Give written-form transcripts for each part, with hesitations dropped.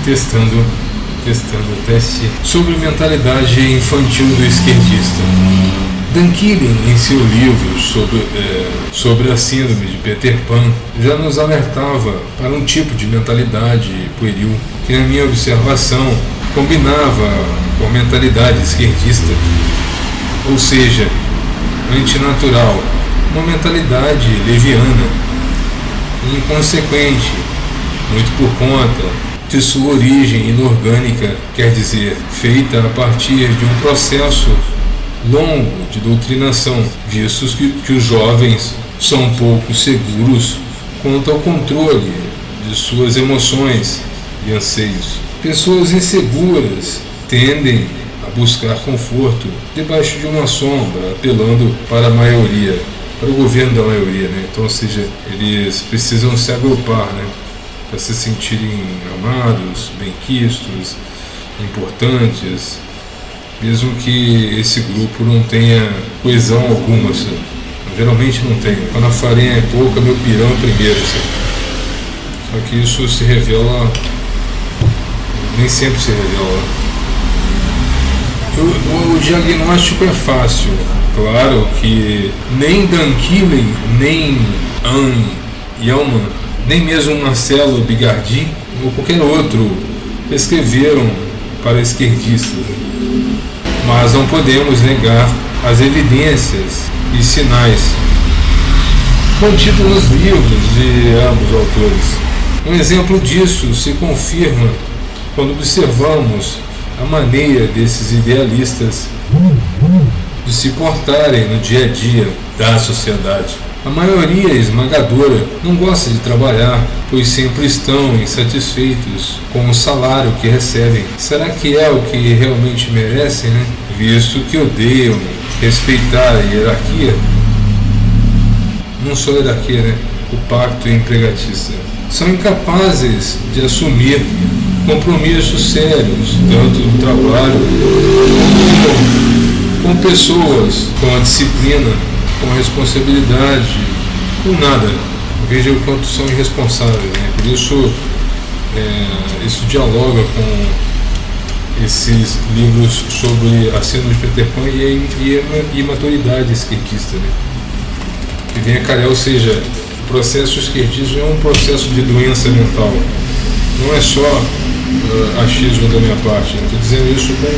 Testando o teste sobre mentalidade infantil do esquerdista. Dan Keeling, em seu livro sobre a síndrome de Peter Pan, já nos alertava para um tipo de mentalidade pueril que, na minha observação, combinava com a mentalidade esquerdista, ou seja, antinatural, uma mentalidade leviana e inconsequente, muito por conta de sua origem inorgânica, quer dizer, feita a partir de um processo longo de doutrinação, vistos que os jovens são pouco seguros quanto ao controle de suas emoções e anseios. Pessoas inseguras tendem a buscar conforto debaixo de uma sombra, apelando para a maioria, para o governo da maioria, né? Então, ou seja, eles precisam se agrupar, né? Para se sentirem amados, benquistos, importantes, mesmo que esse grupo não tenha coesão alguma, sabe? Geralmente não tem. Quando a farinha é pouca, meu pirão primeiro, sabe? Só que isso se revela, nem sempre se revela. O diagnóstico é fácil. Claro que nem Dan Keeling, nem Anne Yelman, nem mesmo Marcelo Bigardi ou qualquer outro escreveram para esquerdistas. Mas não podemos negar as evidências e sinais contidos nos livros de ambos autores. Um exemplo disso se confirma quando observamos a maneira desses idealistas de se portarem no dia a dia da sociedade. A maioria esmagadora não gosta de trabalhar, pois sempre estão insatisfeitos com o salário que recebem. Será que é o que realmente merecem, né? Visto que odeiam respeitar a hierarquia, não só a hierarquia, né? O pacto empregatista. São incapazes de assumir compromissos sérios, tanto no trabalho como com pessoas, com a disciplina, com responsabilidade, com nada. Veja o quanto são irresponsáveis, né? Por isso, isso dialoga com esses livros sobre a síndrome de Peter Pan e a imaturidade esquerdista, né? Que vem a calhar, ou seja, o processo esquerdista é um processo de doença mental. Não é só achismo da minha parte. Estou dizendo isso com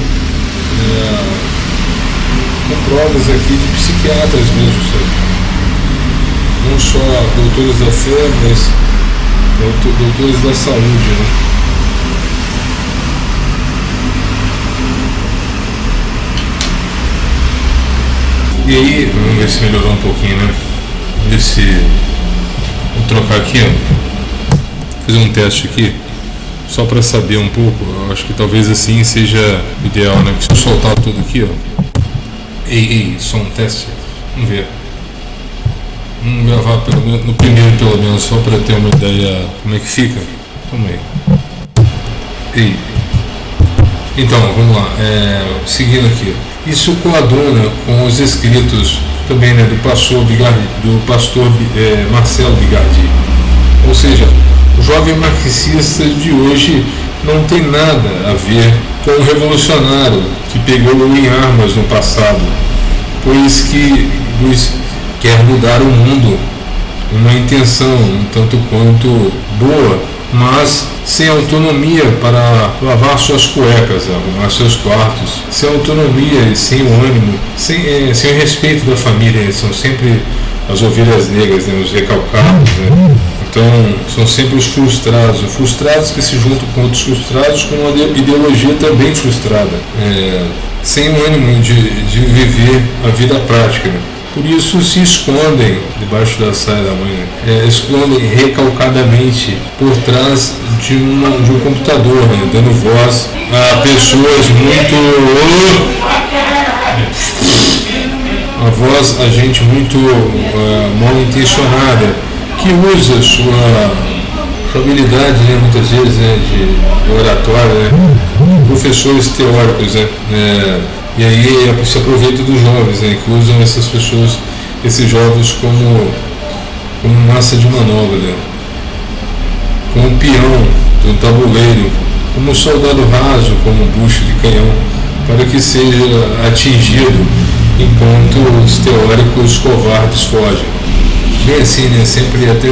provas aqui de psiquiatras mesmo, sabe? Não só doutores da fé, mas doutores da saúde, né? E aí, vamos ver se melhorou um pouquinho, né? Vou trocar aqui, ó. Fazer um teste aqui, só para saber um pouco. Eu acho que talvez assim seja ideal, né? Porque se eu soltar tudo aqui, ó. Ei, só um teste. Vamos ver. Vamos gravar no primeiro, pelo menos, só para ter uma ideia como é que fica. Vamos aí. Ei. Então, vamos lá. Seguindo aqui. Isso coaduna com os escritos também, né, do pastor Marcelo Bigardi. Ou seja, o jovem marxista de hoje não tem nada a ver com o revolucionário que pegou em armas no passado, pois quer mudar o mundo, uma intenção um tanto quanto boa, mas sem autonomia para lavar suas cuecas, arrumar seus quartos, sem autonomia e sem o ânimo, sem o respeito da família. São sempre as ovelhas negras, né, os recalcados, né? Então, são sempre os frustrados que se juntam com outros frustrados com uma ideologia também frustrada, sem o ânimo de viver a vida prática, né? Por isso se escondem debaixo da saia da mãe, né? Escondem recalcadamente por trás de um computador, né? Dando voz a pessoas a gente muito mal intencionada, que usa sua habilidade, né, muitas vezes, né, de oratória, né, professores teóricos, né, e aí se aproveita dos jovens, né, que usam essas pessoas, esses jovens como massa de manobra, né, como um peão de um tabuleiro como soldado raso, como bucho de canhão, para que seja atingido, enquanto os teóricos covardes fogem. Bem assim, né? Sempre até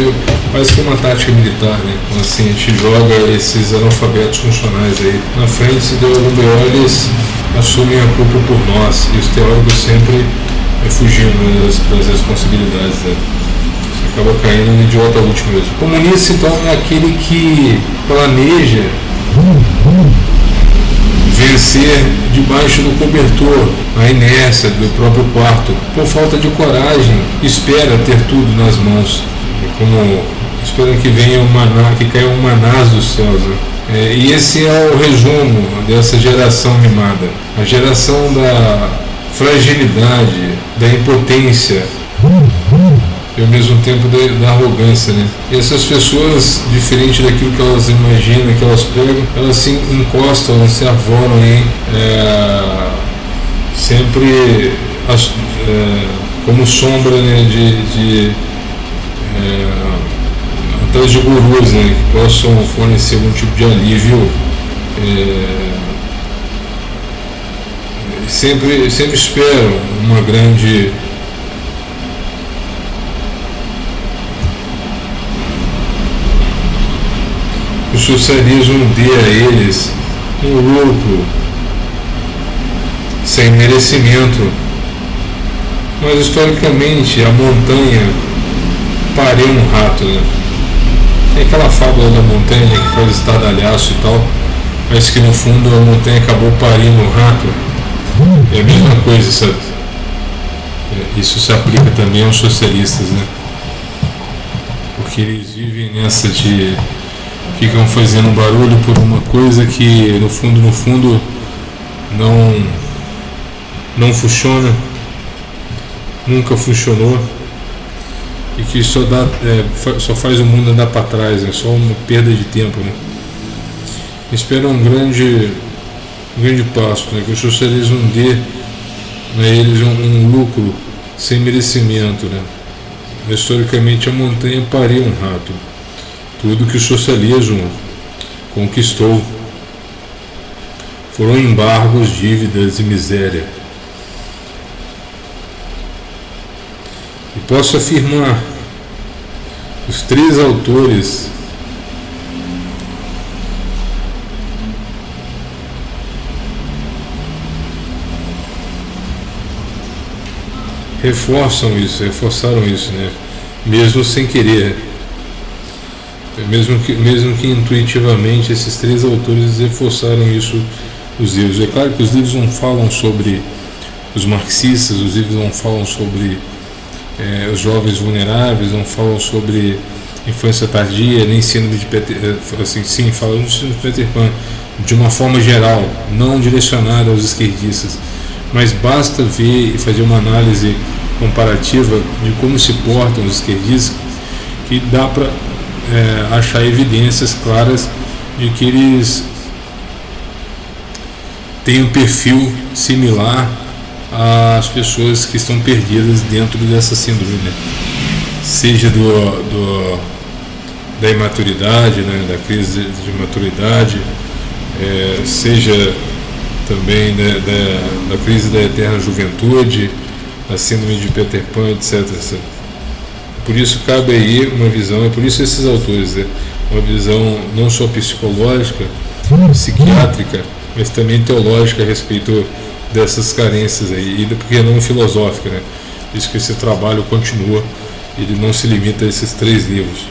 quase que uma tática militar, né? Assim, a gente joga esses analfabetos funcionais aí na frente, se deu algum BO, eles assumem a culpa por nós, e os teóricos sempre fugindo das responsabilidades, né? Acaba caindo no idiota último mesmo. O comunista, então, é aquele que planeja vencer debaixo do cobertor, a inércia do próprio quarto. Por falta de coragem, espera ter tudo nas mãos. Como esperam que venha um maná, que caia um manás dos céus. Né? E esse é o resumo dessa geração mimada. A geração da fragilidade, da impotência, e ao mesmo tempo da arrogância, né? E essas pessoas, diferente daquilo que elas imaginam, que elas pregam, elas se encostam, elas se arvoram em sempre como sombra, né, atrás de gurus, né, que possam fornecer algum tipo de alívio. Sempre esperam uma grande o socialismo dê a eles um lucro sem merecimento, mas historicamente a montanha pariu um rato, né? Tem aquela fábula da montanha que faz estardalhaço e tal, mas que no fundo a montanha acabou parindo um rato. É a mesma coisa, sabe? Isso se aplica também aos socialistas, né? Porque eles vivem nessa de ficam fazendo barulho por uma coisa que no fundo não funciona, nunca funcionou, e que só faz o mundo andar para trás, é só uma perda de tempo, né? Espero um grande passo, né? Que o socialismo dê a eles um lucro sem merecimento, né? Historicamente a montanha pariu um rato. Tudo que o socialismo conquistou foram embargos, dívidas e miséria. E posso afirmar, os três autores reforçaram isso, né? Mesmo sem querer. Mesmo que intuitivamente esses três autores reforçaram isso, os livros. É claro que os livros não falam sobre os marxistas, os livros não falam sobre os jovens vulneráveis, não falam sobre infância tardia, nem síndrome de Peter Pan, assim, sim, falando de síndrome de Peter Pan, de uma forma geral, não direcionada aos esquerdistas, mas basta ver e fazer uma análise comparativa de como se portam os esquerdistas, que dá para achar evidências claras de que eles têm um perfil similar às pessoas que estão perdidas dentro dessa síndrome, né? Seja da imaturidade, né? Da crise de maturidade, seja também da crise da eterna juventude, da síndrome de Peter Pan, etc. Por isso cabe aí uma visão, é por isso esses autores, né? Uma visão não só psicológica, psiquiátrica, mas também teológica a respeito dessas carências aí, e porque não filosófica, né? Isso que esse trabalho continua, ele não se limita a esses três livros.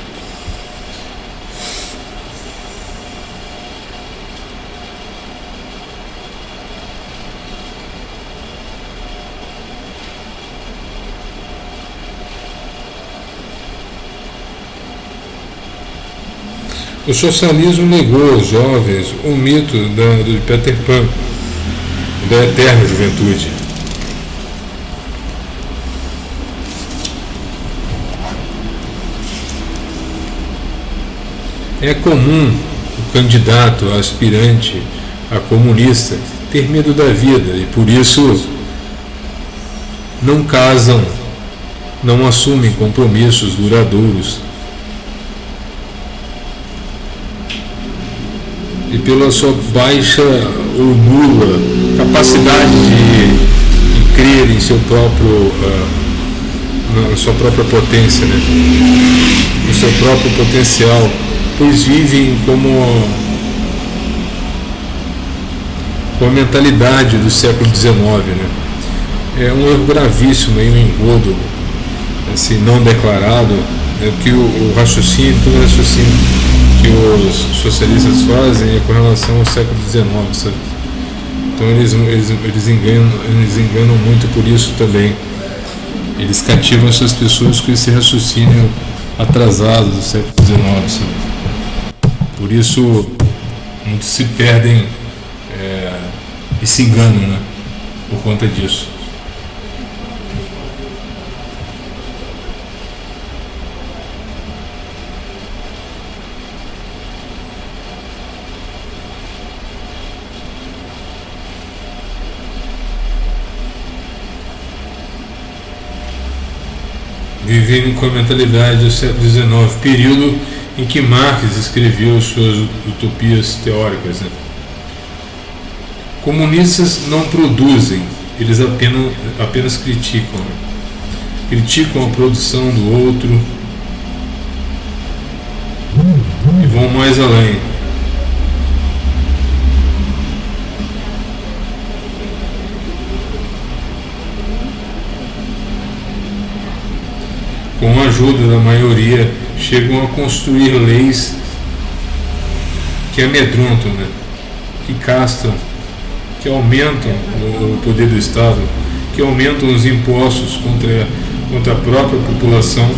O socialismo negou aos jovens o mito do Peter Pan, da eterna juventude. É comum o candidato, a aspirante, a comunista, ter medo da vida e por isso não casam, não assumem compromissos duradouros. e pela sua baixa ou nula capacidade de crer em seu próprio, na sua própria potência, né? No seu próprio potencial, pois vivem com a mentalidade do século XIX, né? É um erro gravíssimo, um engodo assim, não declarado, que o raciocínio, todo o raciocínio que os socialistas fazem é com relação ao século XIX, sabe? Então eles enganam muito por isso também. Eles cativam essas pessoas com esse raciocínio atrasado do século XIX, sabe? Por isso muitos se perdem e se enganam, né? Por conta disso. Vivendo com a mentalidade do século XIX, período em que Marx escreveu suas utopias teóricas, né? Comunistas não produzem, eles apenas criticam, né? Criticam a produção do outro e vão mais além. Com a ajuda da maioria, chegam a construir leis que amedrontam, né? Que castram, que aumentam o poder do Estado, que aumentam os impostos contra a própria população,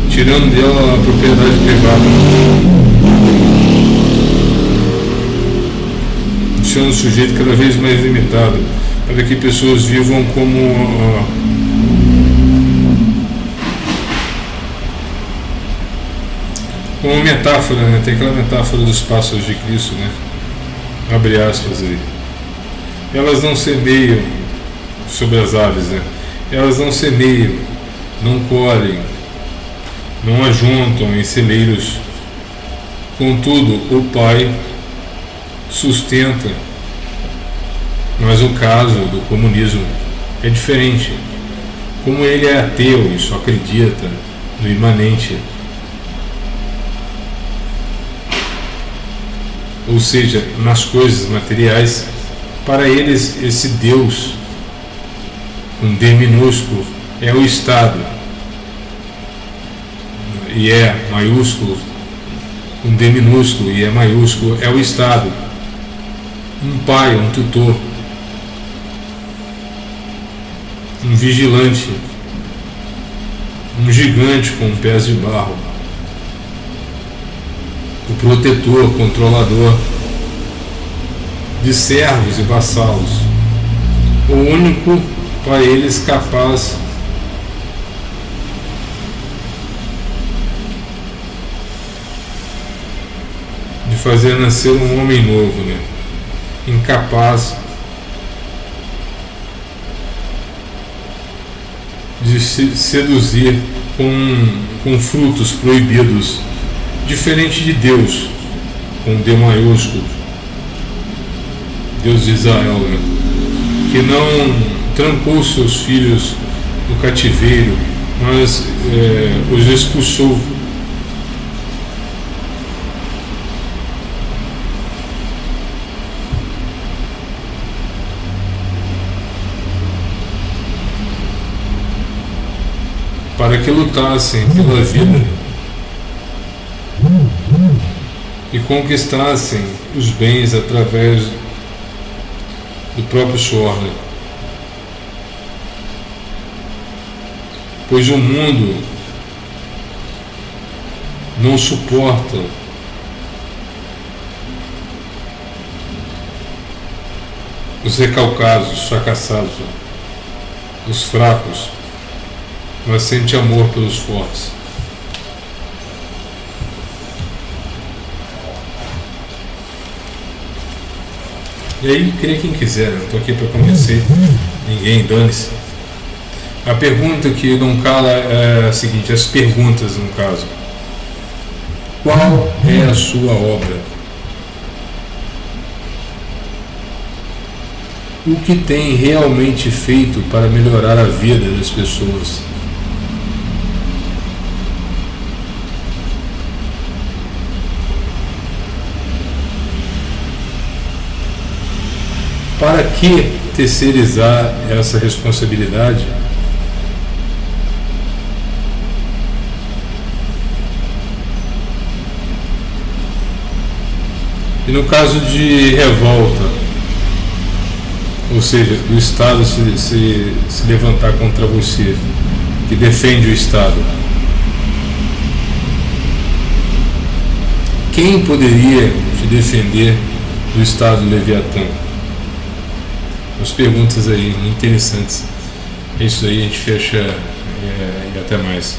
tirando dela a propriedade privada, deixando o sujeito cada vez mais limitado, para que pessoas vivam como uma metáfora, né? Tem aquela metáfora dos pássaros de Cristo, né? Abre aspas aí. Elas não semeiam sobre as aves, né? Elas não semeiam, não colhem, não ajuntam em celeiros. Contudo, o Pai sustenta. Mas o caso do comunismo é diferente. Como ele é ateu e só acredita no imanente, ou seja, nas coisas materiais, para eles esse Deus, um D minúsculo, é o Estado, e é maiúsculo, um D minúsculo e é maiúsculo, é o Estado, um pai, um tutor, um vigilante, um gigante com pés de barro, o protetor, controlador de servos e vassalos, o único para eles capaz de fazer nascer um homem novo, né? Incapaz de se seduzir com frutos proibidos, diferente de Deus, com D maiúsculo, Deus de Israel, né? Que não trancou seus filhos no cativeiro, mas os expulsou. Para que lutassem pela vida e conquistassem os bens através do próprio suor, né? Pois o mundo não suporta os recalcados, os fracassados, os fracos, mas sente amor pelos fortes. E aí, crê quem quiser, eu estou aqui para convencer ninguém, dane-se. A pergunta que não cala é a seguinte, as perguntas no caso. Qual é a sua obra? o que tem realmente feito para melhorar a vida das pessoas. Para que terceirizar essa responsabilidade? E no caso de revolta, ou seja, do Estado se levantar contra você, que defende o Estado, quem poderia te defender do Estado Leviatã? As perguntas aí interessantes. É isso aí, a gente fecha e até mais.